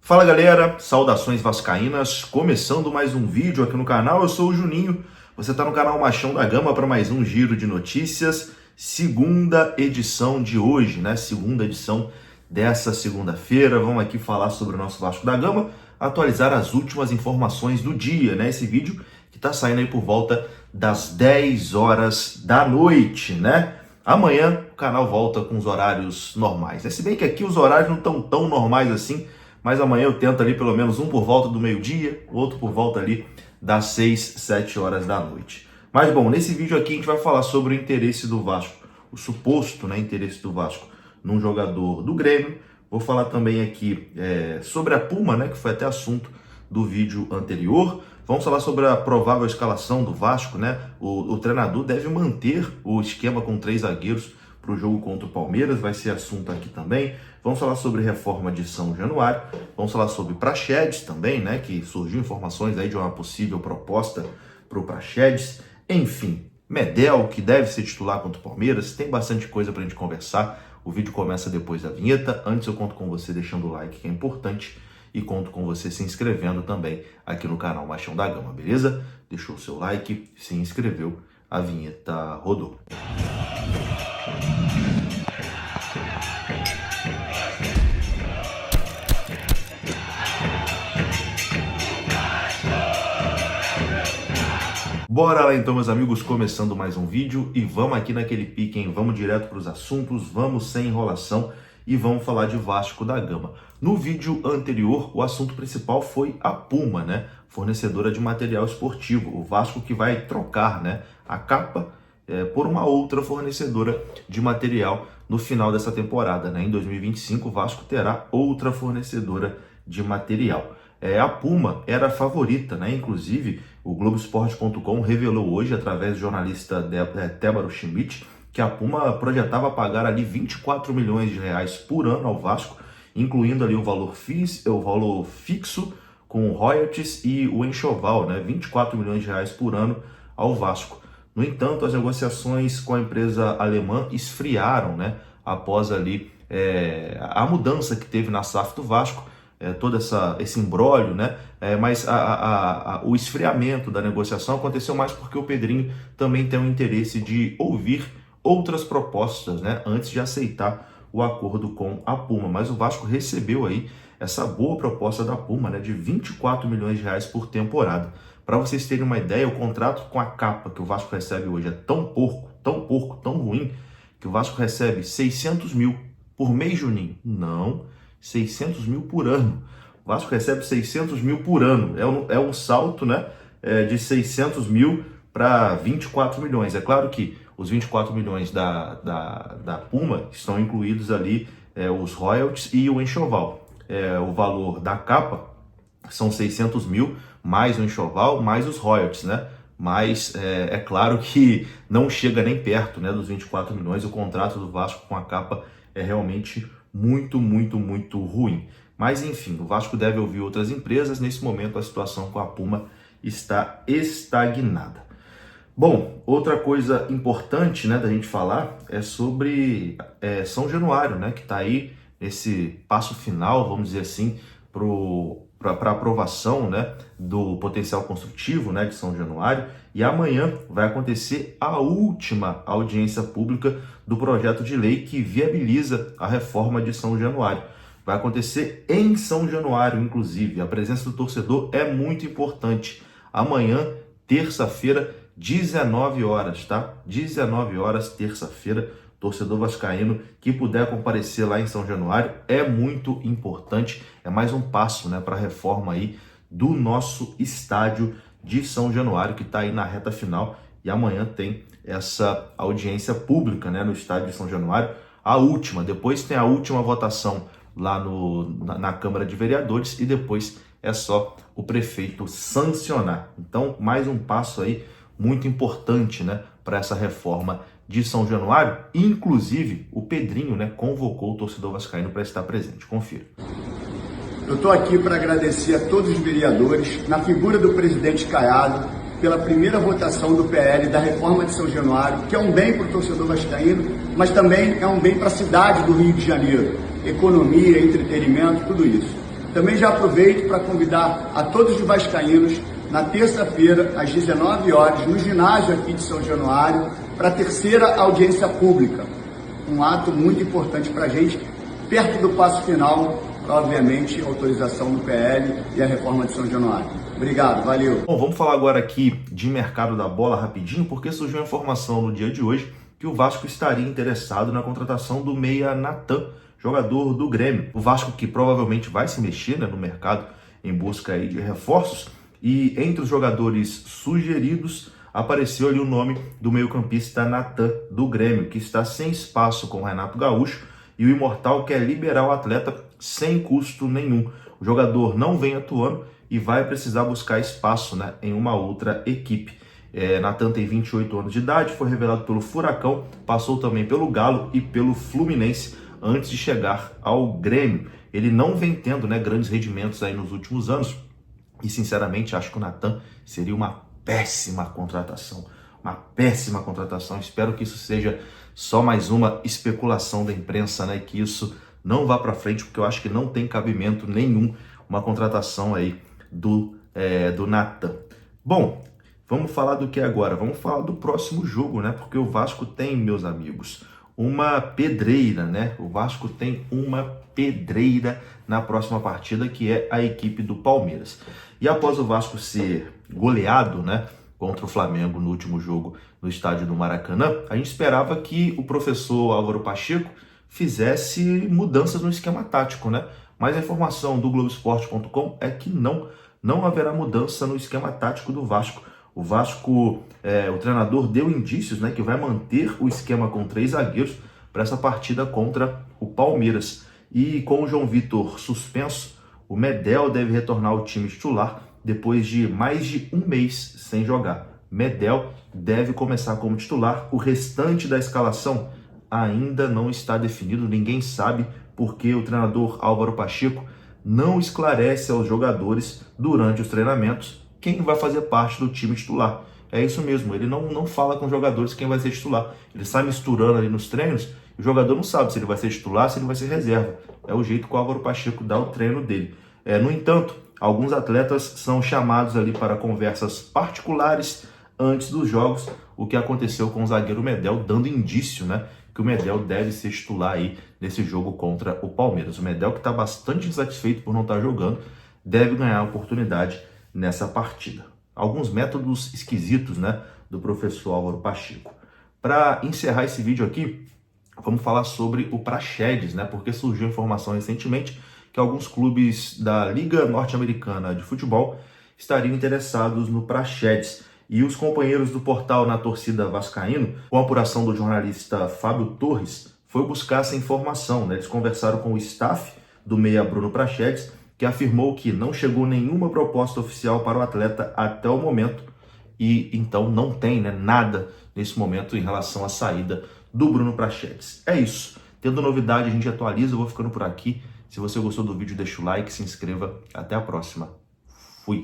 Fala galera, saudações vascaínas, começando mais um vídeo aqui no canal, eu sou o Juninho, você está no canal Machão da Gama para mais um giro de notícias, segunda edição de hoje, né? Segunda edição dessa segunda-feira, vamos aqui falar sobre o nosso Vasco da Gama, atualizar as últimas informações do dia, né? Esse vídeo que está saindo aí por volta das 10 horas da noite, né? Amanhã o canal volta com os horários normais, né? Se bem que aqui os horários não estão tão normais assim, mas amanhã eu tento ali pelo menos um por volta do meio-dia, outro por volta ali das 6, 7 horas da noite. Mas bom, nesse vídeo aqui a gente vai falar sobre o interesse do Vasco, o suposto, né, interesse do Vasco num jogador do Grêmio. Vou falar também aqui sobre a Puma, né, que foi até assunto do vídeo anterior. Vamos falar sobre a provável escalação do Vasco, né? O treinador deve manter o esquema com 3 zagueiros para o jogo contra o Palmeiras, vai ser assunto aqui também. Vamos falar sobre reforma de São Januário, vamos falar sobre Praxedes também, né, que surgiu informações aí de uma possível proposta para o Praxedes. Enfim, Medel, que deve ser titular contra o Palmeiras, tem bastante coisa para a gente conversar. O vídeo começa depois da vinheta. Antes eu conto com você deixando o like, que é importante, e conto com você se inscrevendo também aqui no canal Machão da Gama, beleza? Deixou o seu like, se inscreveu, a vinheta rodou. Bora lá então, meus amigos, começando mais um vídeo e vamos aqui naquele pique, hein? Vamos direto para os assuntos, vamos sem enrolação e vamos falar de Vasco da Gama. No vídeo anterior, o assunto principal foi a Puma, né? Fornecedora de material esportivo. O Vasco que vai trocar, né, a capa por uma outra fornecedora de material no final dessa temporada, né? Em 2025, o Vasco terá outra fornecedora de material. A Puma era a favorita, né? Inclusive, o Globoesporte.com revelou hoje, através do jornalista Tébaro Schmidt, que a Puma projetava pagar ali 24 milhões de reais por ano ao Vasco, incluindo ali o valor fixo com royalties e o enxoval, né? 24 milhões de reais por ano ao Vasco. No entanto, as negociações com a empresa alemã esfriaram, né? Após ali a mudança que teve na SAF do Vasco, todo esse imbróglio, né? Mas o esfriamento da negociação aconteceu mais porque o Pedrinho também tem o interesse de ouvir outras propostas, né, antes de aceitar o acordo com a Puma. Mas o Vasco recebeu aí essa boa proposta da Puma, né, de 24 milhões de reais por temporada. Para vocês terem uma ideia, o contrato com a capa que o Vasco recebe hoje é tão ruim, que o Vasco recebe 600 mil por mês, Juninho. Não, 600 mil por ano. O Vasco recebe 600 mil por ano. É um salto, né, de 600 mil para 24 milhões. É claro que os 24 milhões da Puma estão incluídos ali os royalties e o enxoval. O valor da capa são 600 mil, mais o enxoval, mais os royalties, né? Mas é claro que não chega nem perto, né, dos 24 milhões. O contrato do Vasco com a capa é realmente muito ruim. Mas enfim, o Vasco deve ouvir outras empresas. Nesse momento a situação com a Puma está estagnada. Bom, outra coisa importante, né, da gente falar é sobre São Januário, né, que está aí nesse passo final, vamos dizer assim, para aprovação, né, do potencial construtivo, né, de São Januário. E amanhã vai acontecer a última audiência pública do projeto de lei que viabiliza a reforma de São Januário. Vai acontecer em São Januário, inclusive. A presença do torcedor é muito importante. Amanhã, terça-feira, 19 horas, tá? 19 horas, terça-feira, torcedor vascaíno que puder comparecer lá em São Januário é muito importante. É mais um passo, né, para a reforma aí do nosso estádio de São Januário, que está aí na reta final. E amanhã tem essa audiência pública, né, no estádio de São Januário, a última. Depois tem a última votação lá na Câmara de Vereadores e depois é só o prefeito sancionar. Então, mais um passo aí muito importante, né, para essa reforma de São Januário. Inclusive, o Pedrinho, né, convocou o torcedor vascaíno para estar presente. Confira. Eu estou aqui para agradecer a todos os vereadores, na figura do presidente Caiado, pela primeira votação do PL da reforma de São Januário, que é um bem para o torcedor vascaíno, mas também é um bem para a cidade do Rio de Janeiro. Economia, entretenimento, tudo isso. Também já aproveito para convidar a todos os vascaínos na terça-feira, às 19 horas, no ginásio aqui de São Januário, para a terceira audiência pública. Um ato muito importante para a gente, perto do passo final, obviamente, a autorização do PL e a reforma de São Januário. Obrigado, valeu. Bom, vamos falar agora aqui de mercado da bola rapidinho, porque surgiu a informação no dia de hoje que o Vasco estaria interessado na contratação do meia Natan, jogador do Grêmio. O Vasco que provavelmente vai se mexer, né, no mercado em busca aí de reforços, e entre os jogadores sugeridos apareceu ali o nome do meio-campista Natan do Grêmio, que está sem espaço com o Renato Gaúcho, e o Imortal quer liberar o atleta sem custo nenhum. O jogador não vem atuando e vai precisar buscar espaço, né, em uma outra equipe. Natan tem 28 anos de idade, foi revelado pelo Furacão, passou também pelo Galo e pelo Fluminense antes de chegar ao Grêmio. Ele não vem tendo, né, grandes rendimentos aí nos últimos anos e, sinceramente, acho que o Natan seria uma péssima contratação. Uma péssima contratação. Espero que isso seja só mais uma especulação da imprensa, né, que isso não vá para frente, porque eu acho que não tem cabimento nenhum uma contratação aí do Natan. Bom, vamos falar do que agora? Vamos falar do próximo jogo, né? Porque o Vasco tem, meus amigos, uma pedreira, né? O Vasco tem uma pedreira na próxima partida, que é a equipe do Palmeiras. E após o Vasco ser goleado, né, contra o Flamengo no último jogo no estádio do Maracanã, a gente esperava que o professor Álvaro Pacheco fizesse mudanças no esquema tático, né? Mas a informação do Globoesporte.com é que não haverá mudança no esquema tático do Vasco. O Vasco, o treinador deu indícios, né, que vai manter o esquema com 3 zagueiros para essa partida contra o Palmeiras. E com o João Vitor suspenso, o Medel deve retornar ao time titular depois de mais de um mês sem jogar. Medel deve começar como titular. O restante da escalação ainda não está definido, ninguém sabe, porque o treinador Álvaro Pacheco não esclarece aos jogadores durante os treinamentos quem vai fazer parte do time titular. É isso mesmo, ele não fala com os jogadores quem vai ser titular. Ele sai misturando ali nos treinos e o jogador não sabe se ele vai ser titular, se ele vai ser reserva. É o jeito que o Álvaro Pacheco dá o treino dele. No entanto, alguns atletas são chamados ali para conversas particulares antes dos jogos, o que aconteceu com o zagueiro Medel, dando indício, né, que o Medel deve ser titular aí nesse jogo contra o Palmeiras. O Medel, que está bastante insatisfeito por não estar jogando, deve ganhar a oportunidade nessa partida. Alguns métodos esquisitos, né, do professor Álvaro Pacheco. Para encerrar esse vídeo aqui, vamos falar sobre o Praxedes, né, porque surgiu informação recentemente que alguns clubes da Liga Norte-Americana de Futebol estariam interessados no Praxedes. E os companheiros do portal Na Torcida Vascaíno, com a apuração do jornalista Fábio Torres, foi buscar essa informação, né? Eles conversaram com o staff do meia Bruno Praxedes, que afirmou que não chegou nenhuma proposta oficial para o atleta até o momento e então não tem, né, nada nesse momento em relação à saída do Bruno Praxedes. É isso. Tendo novidade, a gente atualiza. Eu vou ficando por aqui. Se você gostou do vídeo, deixa o like, se inscreva. Até a próxima. Fui!